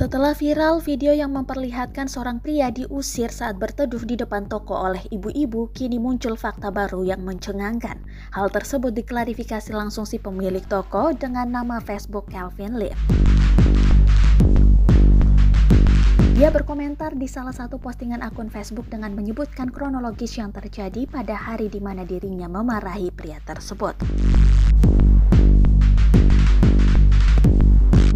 Setelah viral video yang memperlihatkan seorang pria diusir saat berteduh di depan toko oleh ibu-ibu, kini muncul fakta baru yang mencengangkan. Hal tersebut diklarifikasi langsung si pemilik toko dengan nama Facebook Calvin Lim. Dia berkomentar di salah satu postingan akun Facebook dengan menyebutkan kronologis yang terjadi pada hari di mana dirinya memarahi pria tersebut.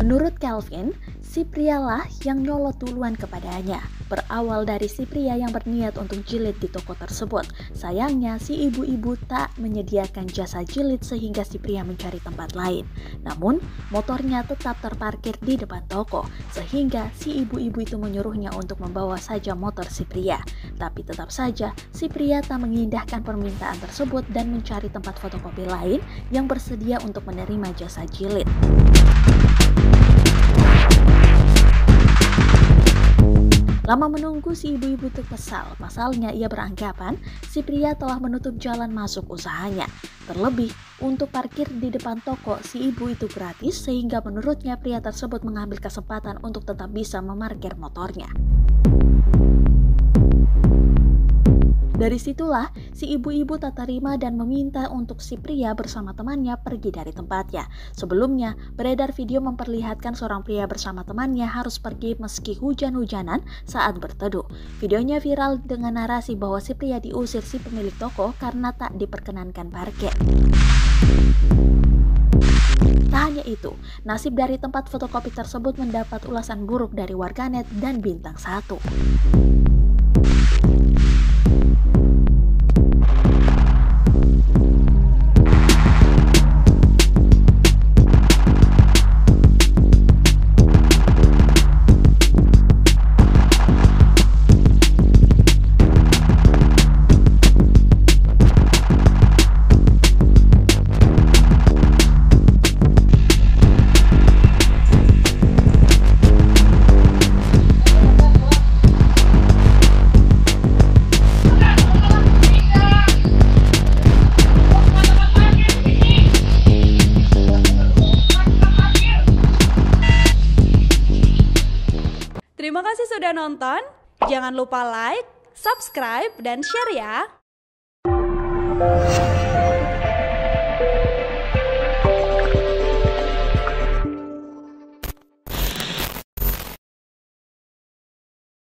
Menurut Calvin, si prialah yang nyolot duluan kepadanya. Berawal dari si pria yang berniat untuk jilid di toko tersebut. Sayangnya, si ibu-ibu tak menyediakan jasa jilid sehingga si pria mencari tempat lain. Namun, motornya tetap terparkir di depan toko, sehingga si ibu-ibu itu menyuruhnya untuk membawa saja motor si pria. Tapi tetap saja, si pria tak mengindahkan permintaan tersebut dan mencari tempat fotokopi lain yang bersedia untuk menerima jasa jilid. Lama menunggu, si ibu-ibu itu kesal. Pasalnya ia beranggapan si pria telah menutup jalan masuk usahanya. Terlebih, untuk parkir di depan toko si ibu itu gratis, sehingga menurutnya pria tersebut mengambil kesempatan untuk tetap bisa memarkir motornya. Dari situlah si ibu-ibu tak terima dan meminta untuk si pria bersama temannya pergi dari tempatnya. Sebelumnya, beredar video memperlihatkan seorang pria bersama temannya harus pergi meski hujan-hujanan saat berteduh. Videonya viral dengan narasi bahwa si pria diusir si pemilik toko karena tak diperkenankan parkir. Tak hanya itu, nasib dari tempat fotokopi tersebut mendapat ulasan buruk dari warganet dan bintang 1. Terima kasih sudah nonton. Jangan lupa like, subscribe, dan share ya.